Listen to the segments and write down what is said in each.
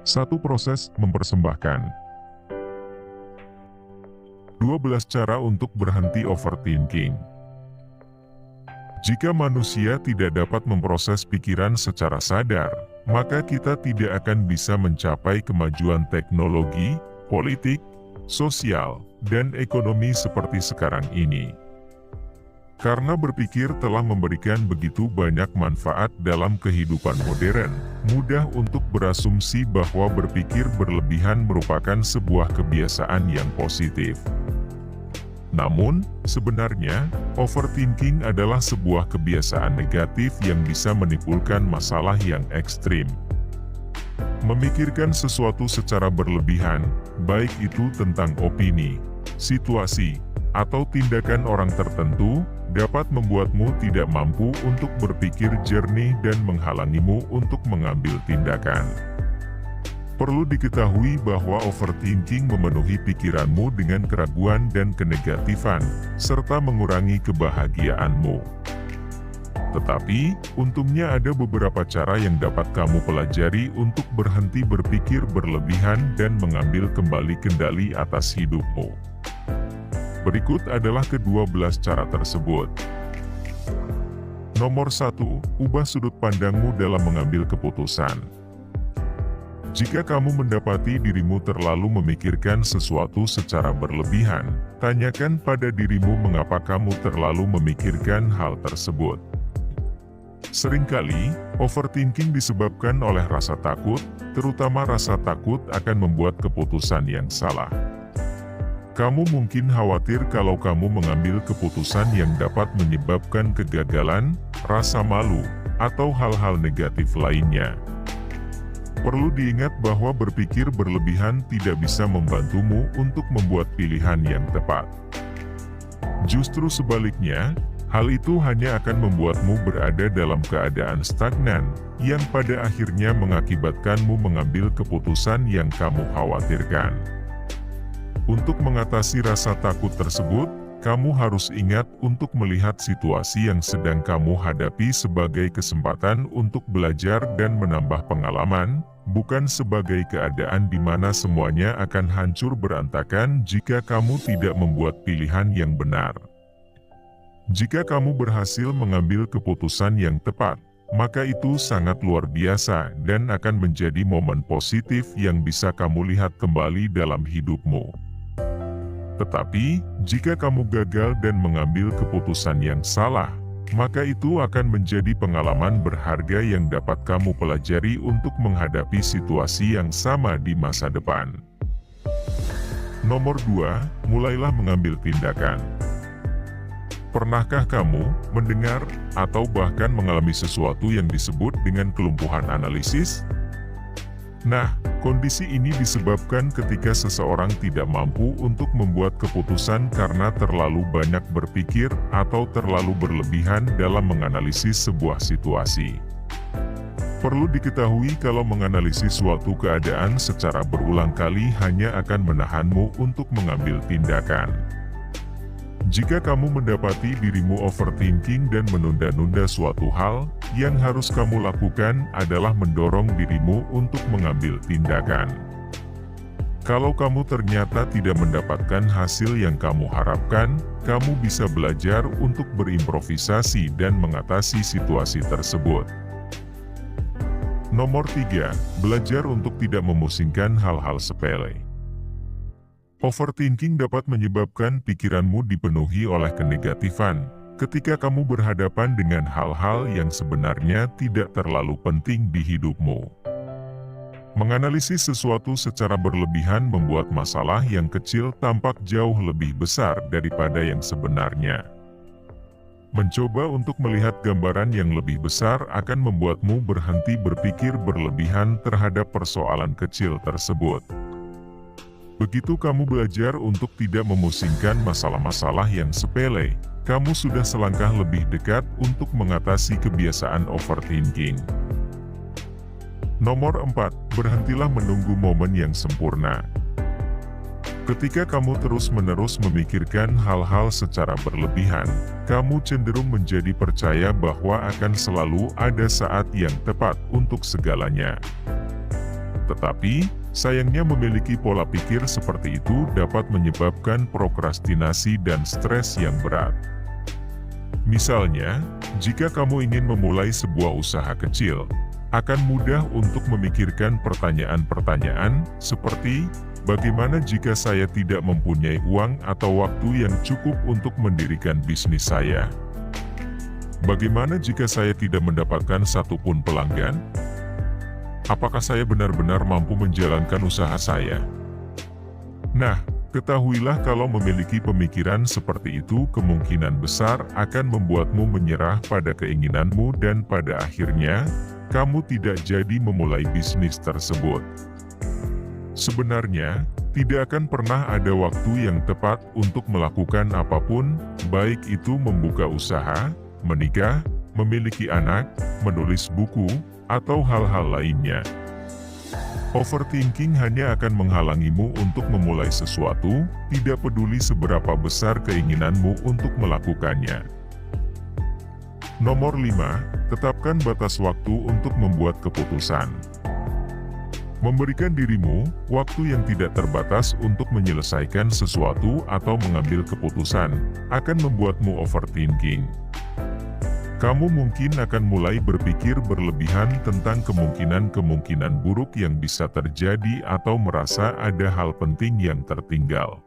Satu proses mempersembahkan 12 cara untuk berhenti overthinking. Jika manusia tidak dapat memproses pikiran secara sadar, maka kita tidak akan bisa mencapai kemajuan teknologi, politik, sosial, dan ekonomi seperti sekarang ini. Karena berpikir telah memberikan begitu banyak manfaat dalam kehidupan modern, mudah untuk berasumsi bahwa berpikir berlebihan merupakan sebuah kebiasaan yang positif. Namun, sebenarnya, overthinking adalah sebuah kebiasaan negatif yang bisa menimbulkan masalah yang ekstrim. Memikirkan sesuatu secara berlebihan, baik itu tentang opini, situasi, atau tindakan orang tertentu, dapat membuatmu tidak mampu untuk berpikir jernih dan menghalangimu untuk mengambil tindakan. Perlu diketahui bahwa overthinking memenuhi pikiranmu dengan keraguan dan kenegatifan, serta mengurangi kebahagiaanmu. Tetapi, untungnya ada beberapa cara yang dapat kamu pelajari untuk berhenti berpikir berlebihan dan mengambil kembali kendali atas hidupmu. Berikut adalah ke-12 cara tersebut. Nomor 1, ubah sudut pandangmu dalam mengambil keputusan. Jika kamu mendapati dirimu terlalu memikirkan sesuatu secara berlebihan, tanyakan pada dirimu mengapa kamu terlalu memikirkan hal tersebut. Seringkali, overthinking disebabkan oleh rasa takut, terutama rasa takut akan membuat keputusan yang salah. Kamu mungkin khawatir kalau kamu mengambil keputusan yang dapat menyebabkan kegagalan, rasa malu, atau hal-hal negatif lainnya. Perlu diingat bahwa berpikir berlebihan tidak bisa membantumu untuk membuat pilihan yang tepat. Justru sebaliknya, hal itu hanya akan membuatmu berada dalam keadaan stagnan, yang pada akhirnya mengakibatkanmu mengambil keputusan yang kamu khawatirkan. Untuk mengatasi rasa takut tersebut, kamu harus ingat untuk melihat situasi yang sedang kamu hadapi sebagai kesempatan untuk belajar dan menambah pengalaman, bukan sebagai keadaan di mana semuanya akan hancur berantakan jika kamu tidak membuat pilihan yang benar. Jika kamu berhasil mengambil keputusan yang tepat, maka itu sangat luar biasa dan akan menjadi momen positif yang bisa kamu lihat kembali dalam hidupmu. Tetapi, jika kamu gagal dan mengambil keputusan yang salah, maka itu akan menjadi pengalaman berharga yang dapat kamu pelajari untuk menghadapi situasi yang sama di masa depan. Nomor 2, mulailah mengambil tindakan. Pernahkah kamu mendengar atau bahkan mengalami sesuatu yang disebut dengan kelumpuhan analisis? Nah, kondisi ini disebabkan ketika seseorang tidak mampu untuk membuat keputusan karena terlalu banyak berpikir atau terlalu berlebihan dalam menganalisis sebuah situasi. Perlu diketahui kalau menganalisis suatu keadaan secara berulang kali hanya akan menahanmu untuk mengambil tindakan. Jika kamu mendapati dirimu overthinking dan menunda-nunda suatu hal, yang harus kamu lakukan adalah mendorong dirimu untuk mengambil tindakan. Kalau kamu ternyata tidak mendapatkan hasil yang kamu harapkan, kamu bisa belajar untuk berimprovisasi dan mengatasi situasi tersebut. Nomor 3, belajar untuk tidak memusingkan hal-hal sepele. Overthinking dapat menyebabkan pikiranmu dipenuhi oleh kenegatifan, ketika kamu berhadapan dengan hal-hal yang sebenarnya tidak terlalu penting di hidupmu. Menganalisis sesuatu secara berlebihan membuat masalah yang kecil tampak jauh lebih besar daripada yang sebenarnya. Mencoba untuk melihat gambaran yang lebih besar akan membuatmu berhenti berpikir berlebihan terhadap persoalan kecil tersebut. Begitu kamu belajar untuk tidak memusingkan masalah-masalah yang sepele, kamu sudah selangkah lebih dekat untuk mengatasi kebiasaan overthinking. Nomor 4, berhentilah menunggu momen yang sempurna. Ketika kamu terus-menerus memikirkan hal-hal secara berlebihan, kamu cenderung menjadi percaya bahwa akan selalu ada saat yang tepat untuk segalanya. Tetapi, sayangnya memiliki pola pikir seperti itu dapat menyebabkan prokrastinasi dan stres yang berat. Misalnya, jika kamu ingin memulai sebuah usaha kecil, akan mudah untuk memikirkan pertanyaan-pertanyaan seperti, bagaimana jika saya tidak mempunyai uang atau waktu yang cukup untuk mendirikan bisnis saya? Bagaimana jika saya tidak mendapatkan satupun pelanggan? Apakah saya benar-benar mampu menjalankan usaha saya? Nah, ketahuilah kalau memiliki pemikiran seperti itu kemungkinan besar akan membuatmu menyerah pada keinginanmu dan pada akhirnya, kamu tidak jadi memulai bisnis tersebut. Sebenarnya, tidak akan pernah ada waktu yang tepat untuk melakukan apapun, baik itu membuka usaha, menikah, memiliki anak, menulis buku, atau hal-hal lainnya. Overthinking hanya akan menghalangimu untuk memulai sesuatu, tidak peduli seberapa besar keinginanmu untuk melakukannya. Nomor 5, tetapkan batas waktu untuk membuat keputusan. Memberikan dirimu waktu yang tidak terbatas untuk menyelesaikan sesuatu atau mengambil keputusan, akan membuatmu overthinking. Kamu mungkin akan mulai berpikir berlebihan tentang kemungkinan-kemungkinan buruk yang bisa terjadi atau merasa ada hal penting yang tertinggal.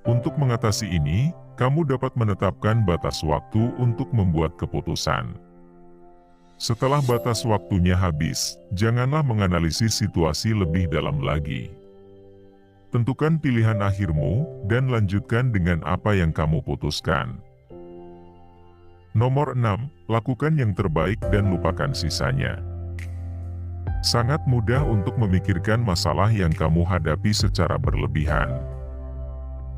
Untuk mengatasi ini, kamu dapat menetapkan batas waktu untuk membuat keputusan. Setelah batas waktunya habis, janganlah menganalisis situasi lebih dalam lagi. Tentukan pilihan akhirmu, dan lanjutkan dengan apa yang kamu putuskan. Nomor 6, lakukan yang terbaik dan lupakan sisanya. Sangat mudah untuk memikirkan masalah yang kamu hadapi secara berlebihan.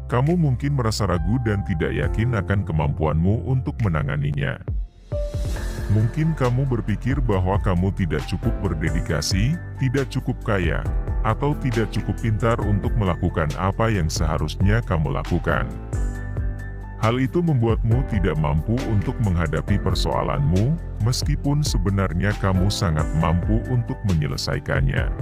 Kamu mungkin merasa ragu dan tidak yakin akan kemampuanmu untuk menanganinya. Mungkin kamu berpikir bahwa kamu tidak cukup berdedikasi, tidak cukup kaya, atau tidak cukup pintar untuk melakukan apa yang seharusnya kamu lakukan. Hal itu membuatmu tidak mampu untuk menghadapi persoalanmu, meskipun sebenarnya kamu sangat mampu untuk menyelesaikannya.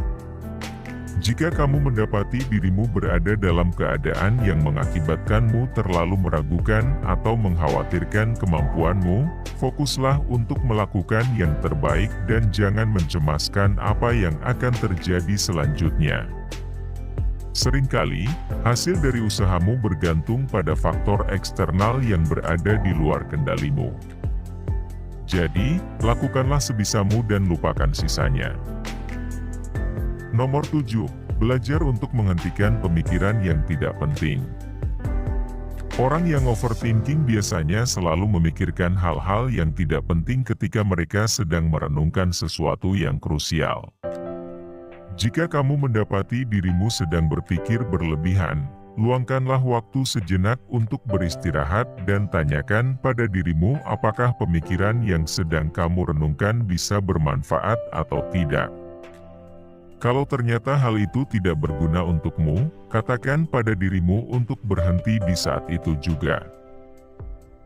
Jika kamu mendapati dirimu berada dalam keadaan yang mengakibatkanmu terlalu meragukan atau mengkhawatirkan kemampuanmu, fokuslah untuk melakukan yang terbaik dan jangan mencemaskan apa yang akan terjadi selanjutnya. Seringkali, hasil dari usahamu bergantung pada faktor eksternal yang berada di luar kendalimu. Jadi, lakukanlah sebisamu dan lupakan sisanya. Nomor 7, belajar untuk menghentikan pemikiran yang tidak penting. Orang yang overthinking biasanya selalu memikirkan hal-hal yang tidak penting ketika mereka sedang merenungkan sesuatu yang krusial. Jika kamu mendapati dirimu sedang berpikir berlebihan, luangkanlah waktu sejenak untuk beristirahat dan tanyakan pada dirimu apakah pemikiran yang sedang kamu renungkan bisa bermanfaat atau tidak. Kalau ternyata hal itu tidak berguna untukmu, katakan pada dirimu untuk berhenti di saat itu juga.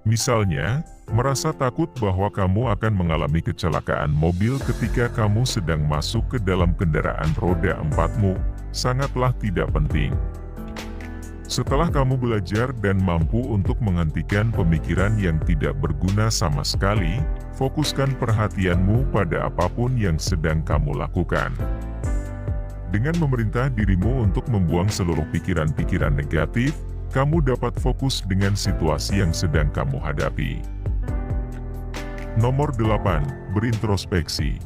Misalnya, merasa takut bahwa kamu akan mengalami kecelakaan mobil ketika kamu sedang masuk ke dalam kendaraan roda 4-mu, sangatlah tidak penting. Setelah kamu belajar dan mampu untuk menghentikan pemikiran yang tidak berguna sama sekali, fokuskan perhatianmu pada apapun yang sedang kamu lakukan. Dengan memerintah dirimu untuk membuang seluruh pikiran-pikiran negatif, kamu dapat fokus dengan situasi yang sedang kamu hadapi. Nomor 8, berintrospeksi.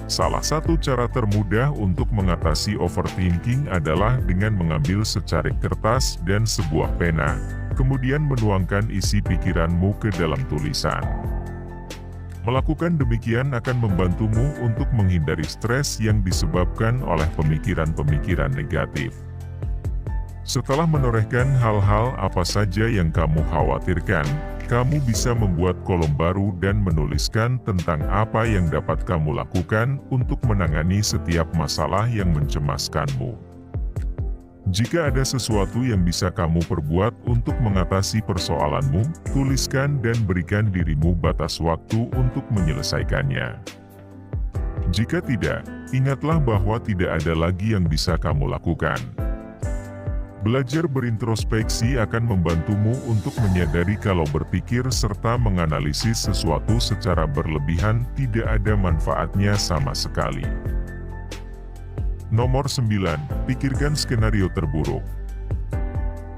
Salah satu cara termudah untuk mengatasi overthinking adalah dengan mengambil secari kertas dan sebuah pena, kemudian menuangkan isi pikiranmu ke dalam tulisan. Melakukan demikian akan membantumu untuk menghindari stres yang disebabkan oleh pemikiran-pemikiran negatif. Setelah menorehkan hal-hal apa saja yang kamu khawatirkan, kamu bisa membuat kolom baru dan menuliskan tentang apa yang dapat kamu lakukan untuk menangani setiap masalah yang mencemaskanmu. Jika ada sesuatu yang bisa kamu perbuat untuk mengatasi persoalanmu, tuliskan dan berikan dirimu batas waktu untuk menyelesaikannya. Jika tidak, ingatlah bahwa tidak ada lagi yang bisa kamu lakukan. Belajar berintrospeksi akan membantumu untuk menyadari kalau berpikir serta menganalisis sesuatu secara berlebihan tidak ada manfaatnya sama sekali. Nomor 9. Pikirkan skenario terburuk.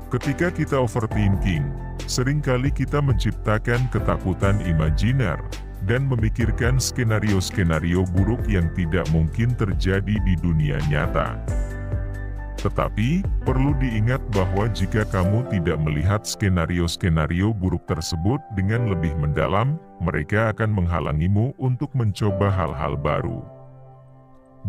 Ketika kita overthinking, seringkali kita menciptakan ketakutan imajiner dan memikirkan skenario-skenario buruk yang tidak mungkin terjadi di dunia nyata. Tetapi, perlu diingat bahwa jika kamu tidak melihat skenario-skenario buruk tersebut dengan lebih mendalam, mereka akan menghalangimu untuk mencoba hal-hal baru.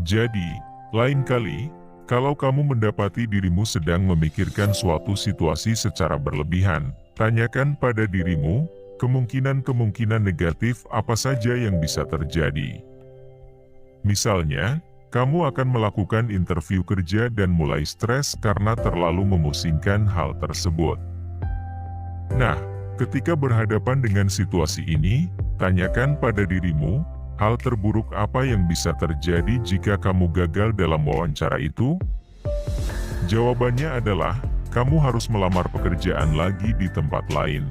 Jadi, lain kali, kalau kamu mendapati dirimu sedang memikirkan suatu situasi secara berlebihan, tanyakan pada dirimu, kemungkinan-kemungkinan negatif apa saja yang bisa terjadi. Misalnya, kamu akan melakukan interview kerja dan mulai stres karena terlalu memusingkan hal tersebut. Nah, ketika berhadapan dengan situasi ini, tanyakan pada dirimu, hal terburuk apa yang bisa terjadi jika kamu gagal dalam wawancara itu? Jawabannya adalah, kamu harus melamar pekerjaan lagi di tempat lain.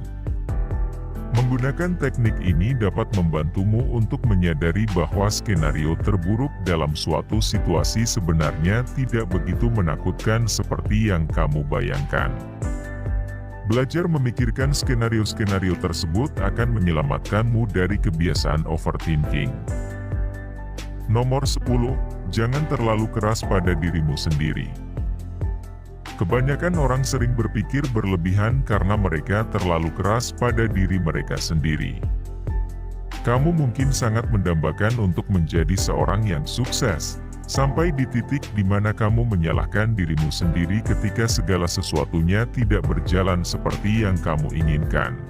Menggunakan teknik ini dapat membantumu untuk menyadari bahwa skenario terburuk dalam suatu situasi sebenarnya tidak begitu menakutkan seperti yang kamu bayangkan. Belajar memikirkan skenario-skenario tersebut akan menyelamatkanmu dari kebiasaan overthinking. Nomor 10. Jangan terlalu keras pada dirimu sendiri. Kebanyakan orang sering berpikir berlebihan karena mereka terlalu keras pada diri mereka sendiri. Kamu mungkin sangat mendambakan untuk menjadi seorang yang sukses, sampai di titik di mana kamu menyalahkan dirimu sendiri ketika segala sesuatunya tidak berjalan seperti yang kamu inginkan.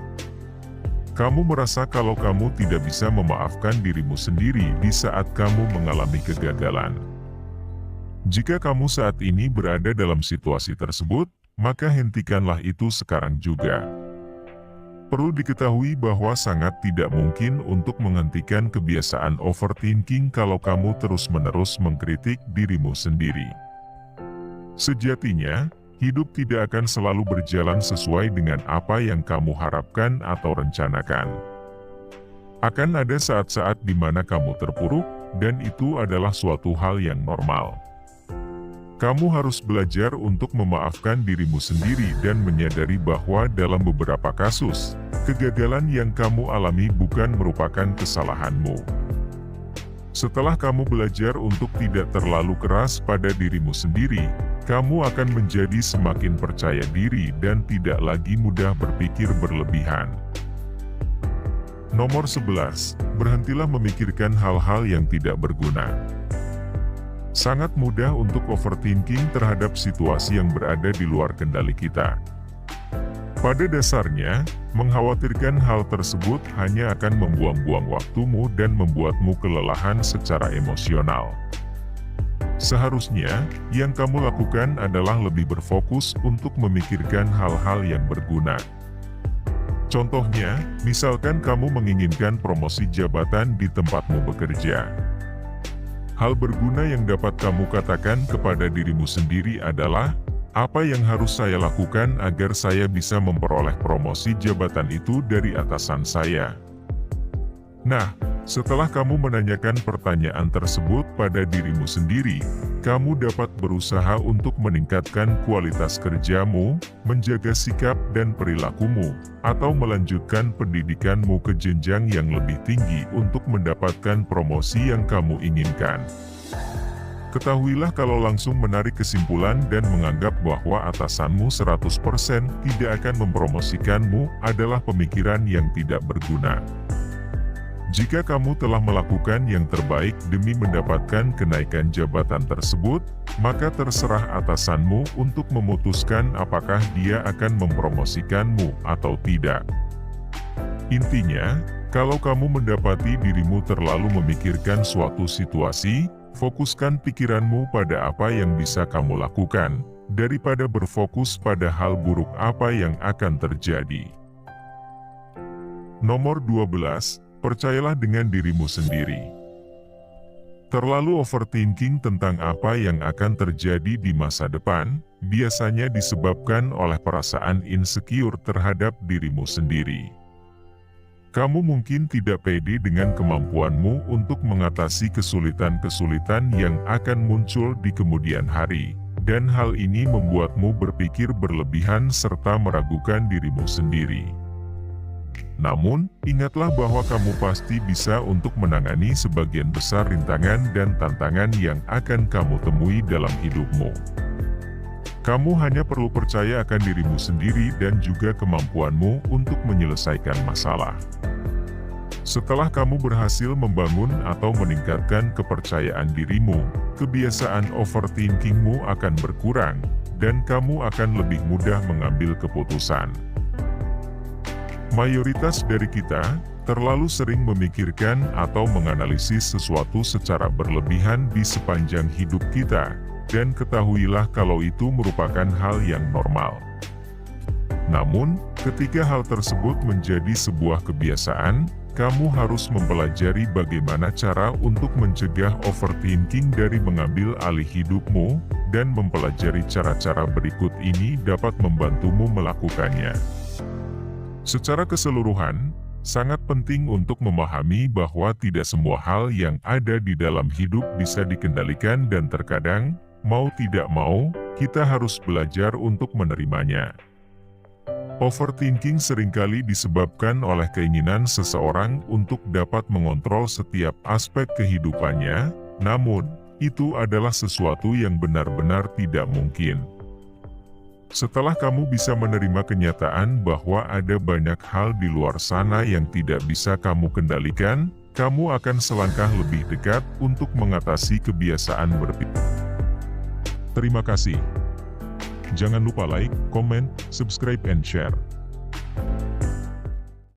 Kamu merasa kalau kamu tidak bisa memaafkan dirimu sendiri di saat kamu mengalami kegagalan. Jika kamu saat ini berada dalam situasi tersebut, maka hentikanlah itu sekarang juga. Perlu diketahui bahwa sangat tidak mungkin untuk menghentikan kebiasaan overthinking kalau kamu terus-menerus mengkritik dirimu sendiri. Sejatinya, hidup tidak akan selalu berjalan sesuai dengan apa yang kamu harapkan atau rencanakan. Akan ada saat-saat di mana kamu terpuruk, dan itu adalah suatu hal yang normal. Kamu harus belajar untuk memaafkan dirimu sendiri dan menyadari bahwa dalam beberapa kasus, kegagalan yang kamu alami bukan merupakan kesalahanmu. Setelah kamu belajar untuk tidak terlalu keras pada dirimu sendiri, kamu akan menjadi semakin percaya diri dan tidak lagi mudah berpikir berlebihan. Nomor 11. Berhentilah memikirkan hal-hal yang tidak berguna. Sangat mudah untuk overthinking terhadap situasi yang berada di luar kendali kita. Pada dasarnya, mengkhawatirkan hal tersebut hanya akan membuang-buang waktumu dan membuatmu kelelahan secara emosional. Seharusnya, yang kamu lakukan adalah lebih berfokus untuk memikirkan hal-hal yang berguna. Contohnya, misalkan kamu menginginkan promosi jabatan di tempatmu bekerja. Hal berguna yang dapat kamu katakan kepada dirimu sendiri adalah, apa yang harus saya lakukan agar saya bisa memperoleh promosi jabatan itu dari atasan saya? Nah, setelah kamu menanyakan pertanyaan tersebut pada dirimu sendiri, kamu dapat berusaha untuk meningkatkan kualitas kerjamu, menjaga sikap dan perilakumu, atau melanjutkan pendidikanmu ke jenjang yang lebih tinggi untuk mendapatkan promosi yang kamu inginkan. Ketahuilah kalau langsung menarik kesimpulan dan menganggap bahwa atasanmu 100% tidak akan mempromosikanmu adalah pemikiran yang tidak berguna. Jika kamu telah melakukan yang terbaik demi mendapatkan kenaikan jabatan tersebut, maka terserah atasanmu untuk memutuskan apakah dia akan mempromosikanmu atau tidak. Intinya, kalau kamu mendapati dirimu terlalu memikirkan suatu situasi, fokuskan pikiranmu pada apa yang bisa kamu lakukan, daripada berfokus pada hal buruk apa yang akan terjadi. Nomor 12. Percayalah dengan dirimu sendiri. Terlalu overthinking tentang apa yang akan terjadi di masa depan, biasanya disebabkan oleh perasaan insecure terhadap dirimu sendiri. Kamu mungkin tidak pede dengan kemampuanmu untuk mengatasi kesulitan-kesulitan yang akan muncul di kemudian hari, dan hal ini membuatmu berpikir berlebihan serta meragukan dirimu sendiri. Namun, ingatlah bahwa kamu pasti bisa untuk menangani sebagian besar rintangan dan tantangan yang akan kamu temui dalam hidupmu. Kamu hanya perlu percaya akan dirimu sendiri dan juga kemampuanmu untuk menyelesaikan masalah. Setelah kamu berhasil membangun atau meningkatkan kepercayaan dirimu, kebiasaan overthinkingmu akan berkurang, dan kamu akan lebih mudah mengambil keputusan. Mayoritas dari kita terlalu sering memikirkan atau menganalisis sesuatu secara berlebihan di sepanjang hidup kita, dan ketahuilah kalau itu merupakan hal yang normal. Namun, ketika hal tersebut menjadi sebuah kebiasaan, kamu harus mempelajari bagaimana cara untuk mencegah overthinking dari mengambil alih hidupmu, dan mempelajari cara-cara berikut ini dapat membantumu melakukannya. Secara keseluruhan, sangat penting untuk memahami bahwa tidak semua hal yang ada di dalam hidup bisa dikendalikan dan terkadang, mau tidak mau, kita harus belajar untuk menerimanya. Overthinking seringkali disebabkan oleh keinginan seseorang untuk dapat mengontrol setiap aspek kehidupannya, namun, itu adalah sesuatu yang benar-benar tidak mungkin. Setelah kamu bisa menerima kenyataan bahwa ada banyak hal di luar sana yang tidak bisa kamu kendalikan, kamu akan selangkah lebih dekat untuk mengatasi kebiasaan berpikir. Terima kasih. Jangan lupa like, comment, subscribe, and share.